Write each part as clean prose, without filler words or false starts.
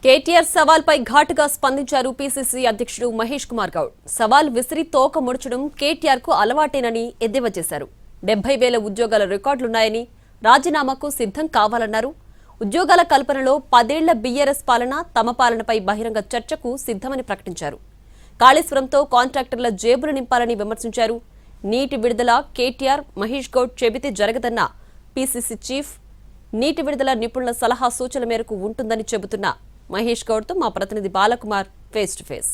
కేటీఆర్ సవాల్పై ఘాటుగా స్పందించారు పీసీసీ అధ్యక్షుడు మహేష్ కుమార్ గౌడ్. సవాల్ విసిరి తోక ముడచడం కేటీఆర్ కు అలవాటేనని ఎద్దేవా చేశారు. 70,000 ఉద్యోగాల రికార్డులున్నాయని, రాజీనామాకు సిద్ధం కావాలన్నారు. ఉద్యోగాల కల్పనలో 10 ఏళ్ల బీఆర్ఎస్ పాలన, తమ పాలనపై బహిరంగ చర్చకు సిద్ధమని ప్రకటించారు. కాళేశ్వరంతో కాంట్రాక్టర్ల జేబులు నింపాలని విమర్శించారు. నీటి విడుదల కేటీఆర్, మహేష్ గౌడ్ చెబితే జరగదన్న పీసీసీ చీఫ్. నీటి విడుదల నిపుణుల సలహా సూచనల మేరకు ఉంటుందని చెబుతున్న మహేష్ గౌడ్తో మా ప్రతినిధి బాలకుమార్ ఫేస్ టు ఫేస్.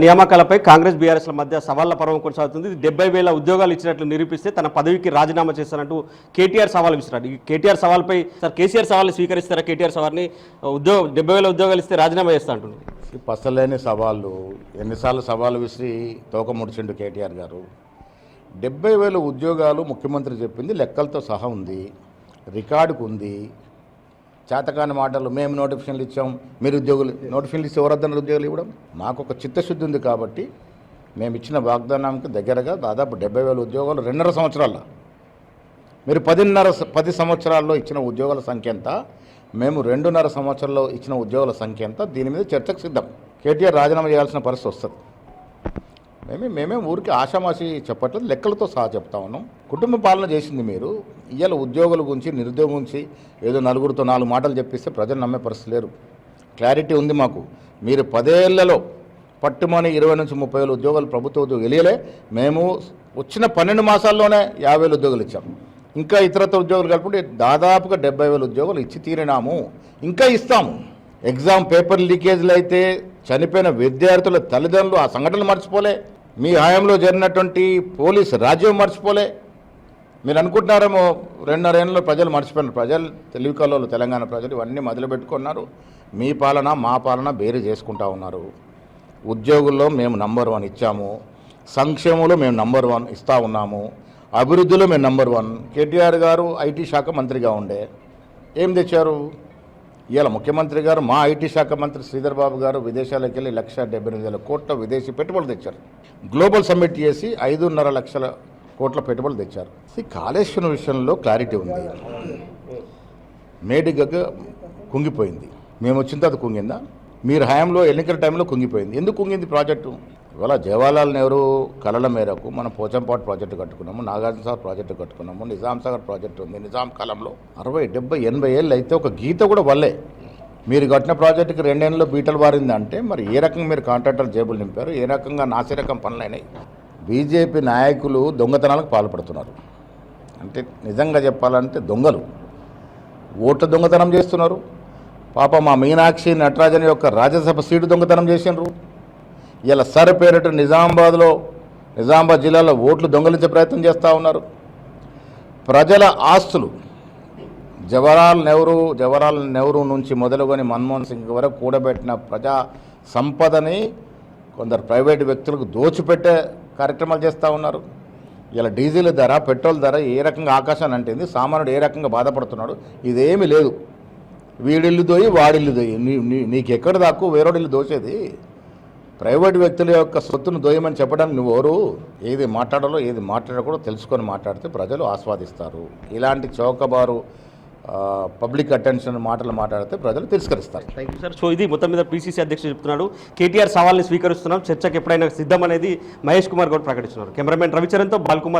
నియామకాలపై కాంగ్రెస్ బీఆర్ఎస్ల మధ్య సవాళ్ల పర్వం కొనసాగుతుంది. 70,000 ఉద్యోగాలు ఇచ్చినట్లు నిరూపిస్తే తన పదవికి రాజీనామా చేస్తానంటూ కేటీఆర్ సవాల్ విసిరాడు. ఈ కేటీఆర్ సవాల్పై సార్ కేసీఆర్ సవాల్ని స్వీకరిస్తారా? కేటీఆర్ సవాల్ని 70,000 ఉద్యోగాలు ఇస్తే రాజీనామా చేస్తా అంటున్నారు. పసలేని సవాళ్ళు, ఎన్నిసార్లు సవాలు విసిరి తోక ముడిచిండు కేటీఆర్ గారు. 70,000 ఉద్యోగాలు ముఖ్యమంత్రి చెప్పింది లెక్కలతో సహా ఉంది, రికార్డుకు ఉంది. చేతకాని మాటలు, మేము నోటిఫికేషన్లు ఇచ్చాం, మీరు ఉద్యోగులు నోటిఫికేషన్లు ఇస్తే ఎవరద్దన్నారు ఉద్యోగులు ఇవ్వడం? మాకు ఒక చిత్తశుద్ధి ఉంది కాబట్టి మేము ఇచ్చిన వాగ్దానానికి దగ్గరగా దాదాపు 70,000 ఉద్యోగాలు 2.5 సంవత్సరాల్లో. మీరు 10 సంవత్సరాల్లో ఇచ్చిన ఉద్యోగాల సంఖ్య ఎంత, మేము 2.5 సంవత్సరాల్లో ఇచ్చిన ఉద్యోగాల సంఖ్య ఎంత, దీని మీద చర్చకు సిద్ధం. కేటీఆర్ రాజీనామా చేయాల్సిన పరిస్థితి వస్తుంది. మేమే ఊరికి ఆషామాషి చెప్పట్లేదు, లెక్కలతో సహా చెప్తా ఉన్నాం. కుటుంబ పాలన చేసింది మీరు. ఇవాళ ఉద్యోగుల గురించి, నిరుద్యోగం గురించి ఏదో నలుగురితో 4 మాటలు చెప్పిస్తే ప్రజలు నమ్మే పరిస్థితి లేరు. క్లారిటీ ఉంది మాకు. మీరు 10 ఏళ్లలో పట్టుమని 20 నుంచి 30,000 ఉద్యోగాలు ప్రభుత్వ ఉద్యోగులు వెళ్ళలే. మేము వచ్చిన 12 మాసాల్లోనే 50,000 ఉద్యోగులు ఇచ్చాం. ఇంకా ఇతరత్ర ఉద్యోగులు కలుపుకుంటే దాదాపుగా 70,000 ఉద్యోగాలు ఇచ్చి తీరినాము, ఇంకా ఇస్తాము. ఎగ్జామ్ పేపర్ లీకేజ్లు అయితే చనిపోయిన విద్యార్థుల తల్లిదండ్రులు ఆ సంఘటనలు మర్చిపోలే. మీ హయాంలో జరిగినటువంటి పోలీసు రాజ్యం మర్చిపోలే. మీరు అనుకుంటున్నారేమో 2.5 ఏళ్ళలో ప్రజలు మర్చిపోయినారు. ప్రజలు, తెలివికల్లో తెలంగాణ ప్రజలు ఇవన్నీ మొదలుపెట్టుకున్నారు. మీ పాలన మా పాలన వేరు చేసుకుంటా ఉన్నారు. ఉద్యోగుల్లో మేము నంబర్ 1 ఇచ్చాము, సంక్షేమంలో మేము నంబర్ 1 ఇస్తూ ఉన్నాము, అభివృద్ధిలో మేము నంబర్ 1. కేటీఆర్ గారు ఐటీ శాఖ మంత్రిగా ఉండే ఏం తెచ్చారు? ఇవాళ ముఖ్యమంత్రి గారు, మా ఐటీ శాఖ మంత్రి శ్రీధర్ బాబు గారు విదేశాలకు వెళ్ళి 1,78,000 కోట్ల విదేశీ పెట్టుబడులు తెచ్చారు. గ్లోబల్ సమ్మిట్ చేసి 5.5 లక్షల కోట్ల పెట్టుబడులు తెచ్చారు. కాళేశ్వరం విషయంలో క్లారిటీ ఉంది. మేడిగగ్గ కుంగిపోయింది, మేము వచ్చిన తర్వాత కుంగిందా? మీరు హయాంలో ఎన్నికల టైంలో కుంగిపోయింది. ఎందుకు కుంగింది ప్రాజెక్టు? ఇవాళ జవహర్లాల్ నెహ్రూ కళల మేరకు మనం పోచంపాటు ప్రాజెక్టు కట్టుకున్నాము, నాగార్జున సాగర్ ప్రాజెక్టు కట్టుకున్నాము, నిజాం సాగర్ ప్రాజెక్టు ఉంది. నిజాం కాలంలో 60, 70, 80 ఏళ్ళు అయితే ఒక గీత కూడా వల్లే. మీరు కట్టిన ప్రాజెక్టుకి 2 ఏళ్ళలో బీటలు వారింది అంటే మరి ఏ రకంగా మీరు కాంట్రాక్టర్ జేబులు నింపారు? ఏ రకంగా నాసిరకం పనులైనాయి? బీజేపీ నాయకులు దొంగతనాలకు పాల్పడుతున్నారు. అంటే నిజంగా చెప్పాలంటే దొంగలు, ఓట్ల దొంగతనం చేస్తున్నారు. పాప మా మీనాక్షి నటరాజన్ యొక్క రాజ్యసభ సీటు దొంగతనం చేసినారు. ఇలా సర్ పేరిట నిజామాబాద్ జిల్లాలో ఓట్లు దొంగలించే ప్రయత్నం చేస్తూ ఉన్నారు. ప్రజల ఆస్తులు జవహర్లాల్ నెహ్రూ నుంచి మొదలుకొని మన్మోహన్ సింగ్ వరకు కూడబెట్టిన ప్రజా సంపదని కొందరు ప్రైవేటు వ్యక్తులకు దోచిపెట్టే కార్యక్రమాలు చేస్తూ ఉన్నారు. ఇలా డీజిల్ ధర, పెట్రోల్ ధర ఏ రకంగా ఆకాశాన్ని అంటింది, సామాన్యుడు ఏ రకంగా బాధపడుతున్నాడు, ఇదేమీ లేదు. వీడిల్లు దోయి వాడిల్లు దోయి, నీకు ఎక్కడ దాక్కు వేరేడిల్లు దోచేది? ప్రైవేట్ వ్యక్తుల యొక్క సొత్తును దోయమని చెప్పడానికి నువ్వెవరు? ఏది మాట్లాడాలో ఏది మాట్లాడకూడదో తెలుసుకొని మాట్లాడితే ప్రజలు ఆస్వాదిస్తారు. ఇలాంటి చౌకబారు పబ్లిక్ అటెన్షన్ మాటలు మాట్లాడితే ప్రజలు తిరస్కరిస్తారు. Thank you sir. సో ఇది మొత్తం మీద పీసీసీ అధ్యక్షుడు చెప్తున్నాడు. కేటీఆర్ సవాల్ని స్వీకరిస్తున్నాం, చర్చకు ఎప్పుడైనా సిద్ధం అనేది మహేష్ కుమార్ గౌడ్ ప్రకటిస్తున్నారు. కెమెరామెన్ రవిచరణ్తో బాలకుమార్.